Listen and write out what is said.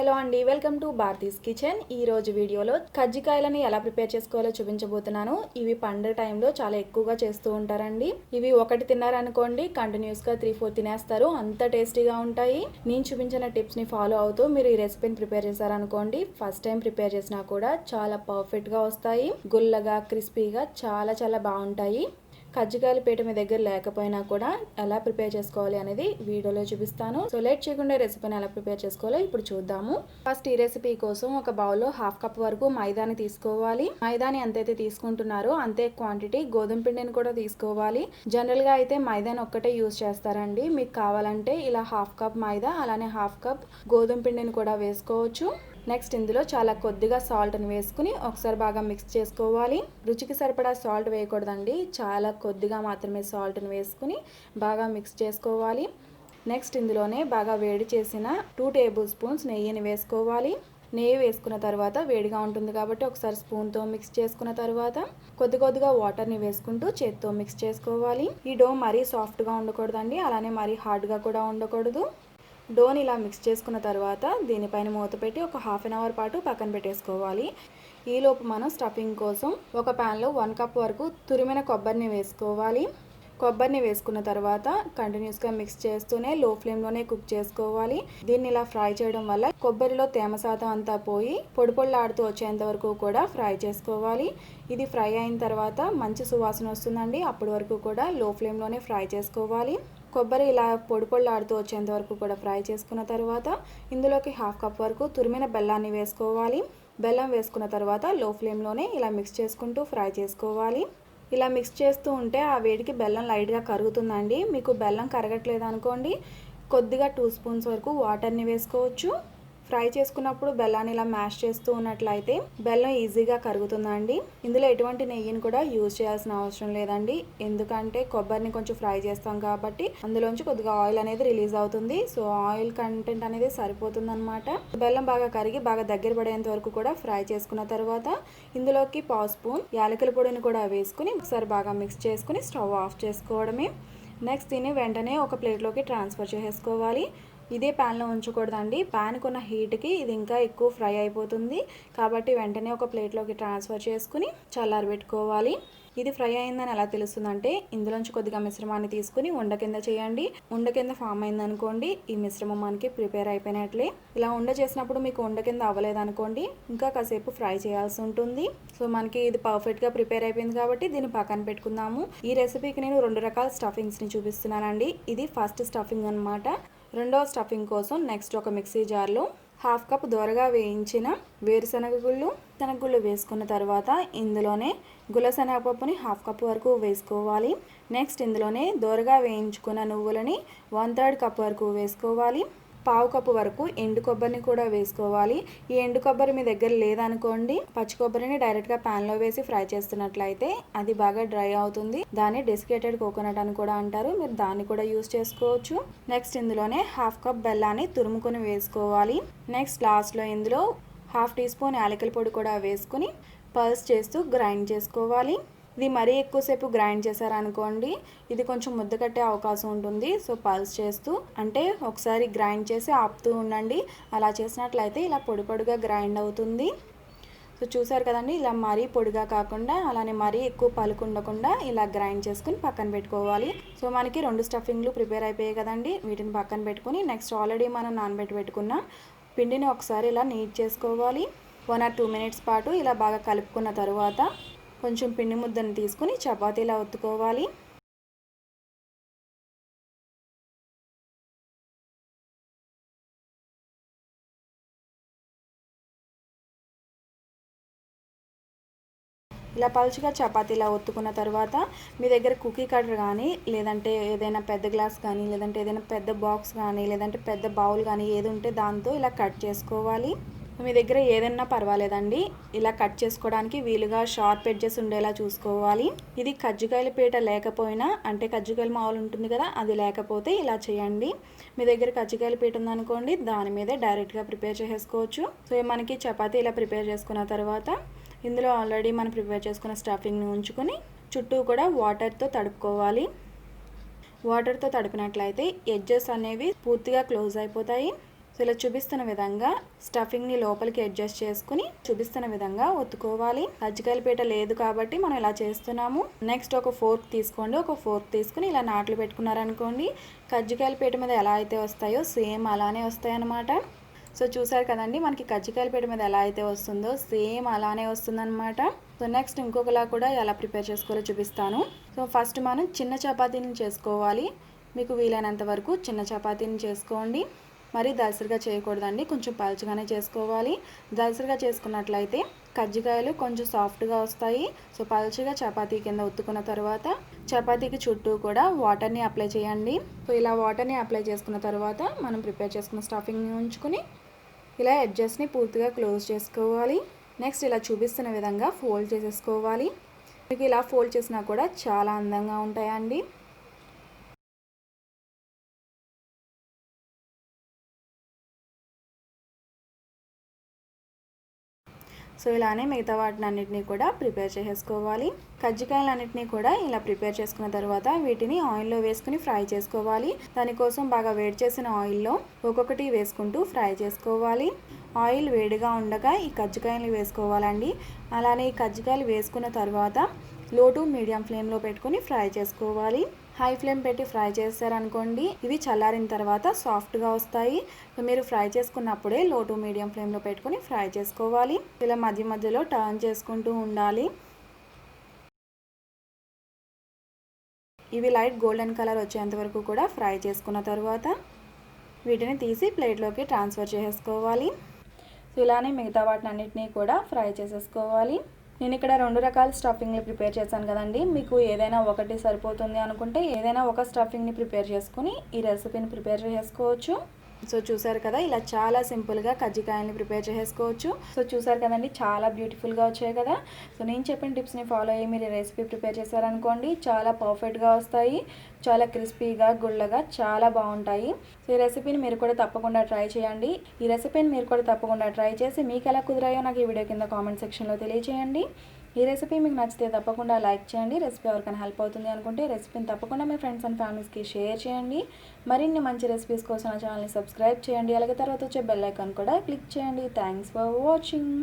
Hello అండి, welcome to Bharati's kitchen. ఈ రోజు వీడియోలో కజ్జికాయలని ఎలా ప్రిపేర్ చేసుకోవాలో చూపించబోతున్నాను. ఇవి పండుగ టైంలో చాలా ఎక్కువగా చేస్తూ ఉంటారండి. ఇవి ఒకటి తిన్నారనుకోండి కంటిన్యూస్గా 3-4 తినేస్తారు, అంత టేస్టీగా ఉంటాయి. నేను చూపించిన టిప్స్ని ఫాలో అవుతూ మీరు ఈ రెసిపీని ప్రిపేర్ చేశారనుకోండి, ఫస్ట్ టైం ప్రిపేర్ చేసినా కూడా చాలా పర్ఫెక్ట్గా వస్తాయి. గుల్లగా క్రిస్పీగా చాలా బాగుంటాయి. కజ్జికాయల పీట మీ దగ్గర లేకపోయినా కూడా ఎలా ప్రిపేర్ చేసుకోవాలి అనేది వీడియోలో చూపిస్తాను. సో లేట్ చేయకుండా రెసిపీని ఎలా ప్రిపేర్ చేసుకోవాలో ఇప్పుడు చూద్దాము. ఫస్ట్ ఈ రెసిపీ కోసం ఒక బౌల్లో 1/2 కప్ వరకు మైదాని తీసుకోవాలి. మైదాని ఎంతైతే తీసుకుంటున్నారో అంతే క్వాంటిటీ గోధుమ పిండిని కూడా తీసుకోవాలి. జనరల్ గా అయితే మైదాని ఒక్కటే యూజ్ చేస్తారండి. మీకు కావాలంటే ఇలా 1/2 కప్ మైదా అలానే 1/2 కప్ గోధుమ పిండిని కూడా వేసుకోవచ్చు. నెక్స్ట్ ఇందులో చాలా కొద్దిగా సాల్ట్ని వేసుకుని ఒకసారి బాగా మిక్స్ చేసుకోవాలి. రుచికి సరిపడా సాల్ట్ వేయకూడదండి, చాలా కొద్దిగా మాత్రమే సాల్ట్ని వేసుకుని బాగా మిక్స్ చేసుకోవాలి. నెక్స్ట్ ఇందులోనే బాగా వేడి చేసిన 2 టేబుల్ స్పూన్స్ నెయ్యిని వేసుకోవాలి. నెయ్యి వేసుకున్న తర్వాత వేడిగా ఉంటుంది కాబట్టి ఒకసారి స్పూన్తో మిక్స్ చేసుకున్న తర్వాత కొద్దిగా వాటర్ని వేసుకుంటూ చేత్తో మిక్స్ చేసుకోవాలి. ఈ డో మరీ సాఫ్ట్గా ఉండకూడదండి, అలానే మరీ హార్డ్గా కూడా ఉండకూడదు. డోని ఇలా మిక్స్ చేసుకున్న తర్వాత దీనిపైన మూత పెట్టి ఒక 1/2 అవర్ పాటు పక్కన పెట్టేసుకోవాలి. ఈలోపు మనం స్టఫింగ్ కోసం ఒక ప్యాన్లో 1 కప్ వరకు తురిమిన కొబ్బరిని వేసుకోవాలి. కొబ్బరిని వేసుకున్న తర్వాత కంటిన్యూస్గా మిక్స్ చేస్తూనే లో ఫ్లేమ్లోనే కుక్ చేసుకోవాలి. దీన్ని ఇలా ఫ్రై చేయడం వల్ల కొబ్బరిలో తేమ శాతం అంతా పోయి పొడిలాడుతూ వచ్చేంత వరకు కూడా ఫ్రై చేసుకోవాలి. ఇది ఫ్రై అయిన తర్వాత మంచి సువాసన వస్తుందండి, అప్పటి వరకు కూడా లో ఫ్లేమ్లోనే ఫ్రై చేసుకోవాలి. కొబ్బరి ఇలా పొడిలాడుతూ వచ్చేంత వరకు కూడా ఫ్రై చేసుకున్న తర్వాత ఇందులోకి 1/2 కప్ వరకు తురిమిన బెల్లాన్ని వేసుకోవాలి. బెల్లం వేసుకున్న తర్వాత లో ఫ్లేమ్లోనే ఇలా మిక్స్ చేసుకుంటూ ఫ్రై చేసుకోవాలి. ఇలా మిక్స్ చేస్తూ ఉంటే ఆ వేడికి బెల్లం లైట్గా కరుగుతుందండి. మీకు బెల్లం కరగట్లేదు అనుకోండి, కొద్దిగా 2 స్పూన్స్ వరకు వాటర్ని వేసుకోవచ్చు. ఫ్రై చేసుకున్నప్పుడు బెల్లాన్ని ఇలా మ్యాష్ చేస్తూ ఉన్నట్లయితే బెల్లం ఈజీగా కరుగుతుందండి. ఇందులో ఎటువంటి నెయ్యిని కూడా యూజ్ చేయాల్సిన అవసరం లేదండి, ఎందుకంటే కొబ్బరిని కొంచెం ఫ్రై చేస్తాం కాబట్టి అందులోంచి కొద్దిగా ఆయిల్ అనేది రిలీజ్ అవుతుంది. సో ఆయిల్ కంటెంట్ అనేది సరిపోతుంది అనమాట. బెల్లం బాగా కరిగి బాగా దగ్గర పడేంత వరకు కూడా ఫ్రై చేసుకున్న తర్వాత ఇందులోకి 1/2 స్పూన్ యాలకుల పొడిని కూడా వేసుకుని ఒకసారి బాగా మిక్స్ చేసుకుని స్టవ్ ఆఫ్ చేసుకోవడమే. నెక్స్ట్ దీన్ని వెంటనే ఒక ప్లేట్లోకి ట్రాన్స్ఫర్ చేసుకోవాలి. ఇదే ప్యాన్లో ఉంచకూడదండి, ప్యాన్కి ఉన్న హీట్కి ఇది ఇంకా ఎక్కువ ఫ్రై అయిపోతుంది. కాబట్టి వెంటనే ఒక ప్లేట్లోకి ట్రాన్స్ఫర్ చేసుకుని చల్లారబెట్టుకోవాలి. ఇది ఫ్రై అయిందని ఎలా తెలుస్తుందంటే ఇందులోంచి కొద్దిగా మిశ్రమాన్ని తీసుకుని ఉండ కింద చేయండి. ఉండ కింద ఫామ్ అయిందనుకోండి ఈ మిశ్రమం మనకి ప్రిపేర్ అయిపోయినట్లే. ఇలా ఉండ చేసినప్పుడు మీకు ఉండ కింద అవ్వలేదనుకోండి ఇంకా కాసేపు ఫ్రై చేయాల్సి ఉంటుంది. సో మనకి ఇది పర్ఫెక్ట్గా ప్రిపేర్ అయిపోయింది కాబట్టి దీన్ని పక్కన పెట్టుకుందాము. ఈ రెసిపీకి నేను 2 రకాల స్టఫింగ్స్ని చూపిస్తున్నానండి. ఇది ఫస్ట్ స్టఫింగ్ అనమాట. రెండవ స్టఫింగ్ కోసం నెక్స్ట్ ఒక మిక్సీ జార్లో 1/2 కప్ దోరగా వేయించిన వేరుశనగ గుళ్ళు వేసుకున్న తర్వాత ఇందులోనే గులశనగపప్పుని 1/2 కప్ వరకు వేసుకోవాలి. నెక్స్ట్ ఇందులోనే దోరగా వేయించుకున్న నువ్వులని 1/3 కప్ వరకు వేసుకోవాలి. 1/2 కప్పు వరకు ఎండు కొబ్బరిని కూడా వేసుకోవాలి. ఈ ఎండు కొబ్బరి మీ దగ్గర లేదనుకోండి, పచ్చి కొబ్బరిని డైరెక్ట్గా ప్యాన్లో వేసి ఫ్రై చేస్తున్నట్లయితే అది బాగా డ్రై అవుతుంది. దాన్ని డెసికేటెడ్ కోకోనట్ అని కూడా అంటారు, మీరు దాన్ని కూడా యూస్ చేసుకోవచ్చు. నెక్స్ట్ ఇందులోనే 1/2 కప్ బెల్లాన్ని తురుముకొని వేసుకోవాలి. నెక్స్ట్ లాస్ట్లో ఇందులో 1/2 టీ స్పూన్ యాలకుల పొడి కూడా వేసుకుని పల్స్ చేస్తూ గ్రైండ్ చేసుకోవాలి. ఇది మరీ ఎక్కువసేపు గ్రైండ్ చేశారనుకోండి ఇది కొంచెం ముద్ద కట్టే అవకాశం ఉంటుంది. సో పల్స్ చేస్తూ అంటే ఒకసారి గ్రైండ్ చేసి ఆపుతూ ఉండండి. అలా చేసినట్లయితే ఇలా పొడిగా గ్రైండ్ అవుతుంది. సో చూసారు కదండి, ఇలా మరీ పొడిగా కాకుండా అలానే మరీ ఎక్కువ పలుకు ఉండకుండా ఇలా గ్రైండ్ చేసుకుని పక్కన పెట్టుకోవాలి. సో మనకి 2 స్టఫింగ్లు ప్రిపేర్ అయిపోయాయి కదండి, వీటిని పక్కన పెట్టుకుని నెక్స్ట్ ఆల్రెడీ మనం నానబెట్టుకున్న పిండిని ఒకసారి ఇలా నీట్ చేసుకోవాలి. 1 or 2 మినిట్స్ పాటు ఇలా బాగా కలుపుకున్న తర్వాత కొంచెం పిండి ముద్దను తీసుకుని చపాతీలా ఒత్తుకోవాలి. ఇలా పలుచగా చపాతీలా ఒత్తుకున్న తర్వాత మీ దగ్గర కుకీ కటర్ కానీ లేదంటే ఏదైనా పెద్ద గ్లాస్ కానీ లేదంటే ఏదైనా పెద్ద బాక్స్ కానీ లేదంటే పెద్ద బౌల్ కానీ ఏది ఉంటే దాంతో ఇలా కట్ చేసుకోవాలి. మీ దగ్గర ఏదైనా పర్వాలేదండి, ఇలా కట్ చేసుకోవడానికి వీలుగా షార్ప్ ఎడ్జెస్ ఉండేలా చూసుకోవాలి. ఇది కజ్జికాయల పీట లేకపోయినా అంటే కజ్జికాయల మావులు ఉంటుంది కదా, అది లేకపోతే ఇలా చేయండి. మీ దగ్గర కజ్జికాయల పీట ఉందనుకోండి దాని మీదే డైరెక్ట్గా ప్రిపేర్ చేసుకోవచ్చు. సో మనకి చపాతీ ఇలా ప్రిపేర్ చేసుకున్న తర్వాత ఇందులో ఆల్రెడీ మనం ప్రిపేర్ చేసుకున్న స్టఫింగ్ని ఉంచుకొని చుట్టూ కూడా వాటర్తో తడుపుకోవాలి. వాటర్తో తడిపినట్లయితే ఎడ్జెస్ అనేవి పూర్తిగా క్లోజ్ అయిపోతాయి. సో ఇలా చూపిస్తున్న విధంగా స్టఫింగ్ని లోపలికి అడ్జస్ట్ చేసుకుని చూపిస్తున్న విధంగా ఒత్తుకోవాలి. కజ్జికాయల పీట లేదు కాబట్టి మనం ఇలా చేస్తున్నాము. నెక్స్ట్ ఒక ఫోర్క్ తీసుకోండి. ఒక ఫోర్క్ తీసుకుని ఇలా నాట్లు పెట్టుకున్నారనుకోండి, కజ్జికాయల పీట మీద ఎలా అయితే వస్తాయో సేమ్ అలానే వస్తాయి అన్నమాట. సో చూసారు కదండి, మనకి కజ్జికాయల పీట మీద ఎలా అయితే వస్తుందో సేమ్ అలానే వస్తుందన్నమాట. సో నెక్స్ట్ ఇంకొకలా కూడా ఎలా ప్రిపేర్ చేసుకోవాలో చూపిస్తాను. సో ఫస్ట్ మనం చిన్న చపాతీని చేసుకోవాలి. మీకు వీలైనంత వరకు చిన్న చపాతీని చేసుకోండి. మరి దలసరిగా చేయకూడదండి, కొంచెం పలుచగానే చేసుకోవాలి. దలసరిగా చేసుకున్నట్లయితే కజ్జికాయలు కొంచెం సాఫ్ట్గా వస్తాయి. సో పలుచగా చపాతీ కింద ఒత్తుకున్న తర్వాత చపాతీకి చుట్టూ కూడా వాటర్ని అప్లై చేయండి. సో ఇలా వాటర్ని అప్లై చేసుకున్న తర్వాత మనం ప్రిపేర్ చేసుకున్న స్టఫింగ్ని ఉంచుకుని ఇలా ఎడ్జెస్ని పూర్తిగా క్లోజ్ చేసుకోవాలి. నెక్స్ట్ ఇలా చూపిస్తున్న విధంగా ఫోల్డ్ చేసేసుకోవాలి. మీకు ఇలా ఫోల్డ్ చేసినా కూడా చాలా అందంగా ఉంటాయండి. సో ఇలానే మిగతా వాటిని అన్నిటినీ కూడా ప్రిపేర్ చేసేసుకోవాలి. కజ్జికాయలన్నిటినీ కూడా ఇలా ప్రిపేర్ చేసుకున్న తర్వాత వీటిని ఆయిల్లో వేసుకుని ఫ్రై చేసుకోవాలి. దానికోసం బాగా వేడి చేసిన ఆయిల్లో ఒక్కొక్కటి వేసుకుంటూ ఫ్రై చేసుకోవాలి. ఆయిల్ వేడిగా ఉండగా ఈ కజ్జికాయలు వేసుకోవాలండి. అలానే ఈ కజ్జికాయలు వేసుకున్న తర్వాత లో టు మీడియం ఫ్లేమ్లో పెట్టుకుని ఫ్రై చేసుకోవాలి. హై ఫ్లేమ్ పెట్టి ఫ్రై చేస్తారనుకోండి, ఇవి చల్లారిన తర్వాత సాఫ్ట్గా వస్తాయి. మీరు ఫ్రై చేసుకున్నప్పుడే లో టు మీడియం ఫ్లేమ్లో పెట్టుకుని ఫ్రై చేసుకోవాలి. ఇలా మధ్య మధ్యలో టర్న్ చేసుకుంటూ ఉండాలి. ఇవి లైట్ గోల్డెన్ కలర్ వచ్చేంత వరకు కూడా ఫ్రై చేసుకున్న తర్వాత వీటిని తీసి ప్లేట్లోకి ట్రాన్స్ఫర్ చేసుకోవాలి. సో ఇలానే మిగతా వాటిని అన్నిటినీ కూడా ఫ్రై చేసేసుకోవాలి. నేను ఇక్కడ 2 రకాల స్టఫింగ్ని ప్రిపేర్ చేశాను కదండి. మీకు ఏదైనా ఒకటి సరిపోతుంది అనుకుంటే ఏదైనా ఒక స్టఫింగ్ని ప్రిపేర్ చేసుకుని ఈ రెసిపీని ప్రిపేర్ చేసుకోవచ్చు. సో చూసారు కదా, ఇలా చాలా సింపుల్గా కజ్జికాయల్ని ప్రిపేర్ చేసుకోవచ్చు. సో చూసారు కదండి, చాలా బ్యూటిఫుల్గా వచ్చాయి కదా. సో నేను చెప్పిన టిప్స్ని ఫాలో అయ్యి మీరు రెసిపీ ప్రిపేర్ చేశారనుకోండి, చాలా పర్ఫెక్ట్గా వస్తాయి. చాలా క్రిస్పీగా గుళ్ళగా చాలా బాగుంటాయి. సో ఈ రెసిపీని మీరు కూడా తప్పకుండా ట్రై చేయండి. ఈ రెసిపీని మీరు కూడా తప్పకుండా ట్రై చేసి మీకు ఎలా కుదిరాయో నాకు ఈ వీడియో కింద కామెంట్ సెక్షన్లో తెలియజేయండి. ఈ రెసిపీ మీకు నచ్చితే తప్పకుండా లైక్ చేయండి. రెసిపీ ఎవరికైనా హెల్ప్ అవుతుంది అనుకుంటే రెసిపీని తప్పకుండా మీ ఫ్రెండ్స్ అండ్ ఫ్యామిలీస్కి షేర్ చేయండి. మరిన్ని మంచి రెసిపీస్ కోసం నా ఛానల్ని సబ్స్క్రైబ్ చేయండి. అలాగే తర్వాత వచ్చే బెల్ ఐకాన్ కూడా క్లిక్ చేయండి. Thanks for watching.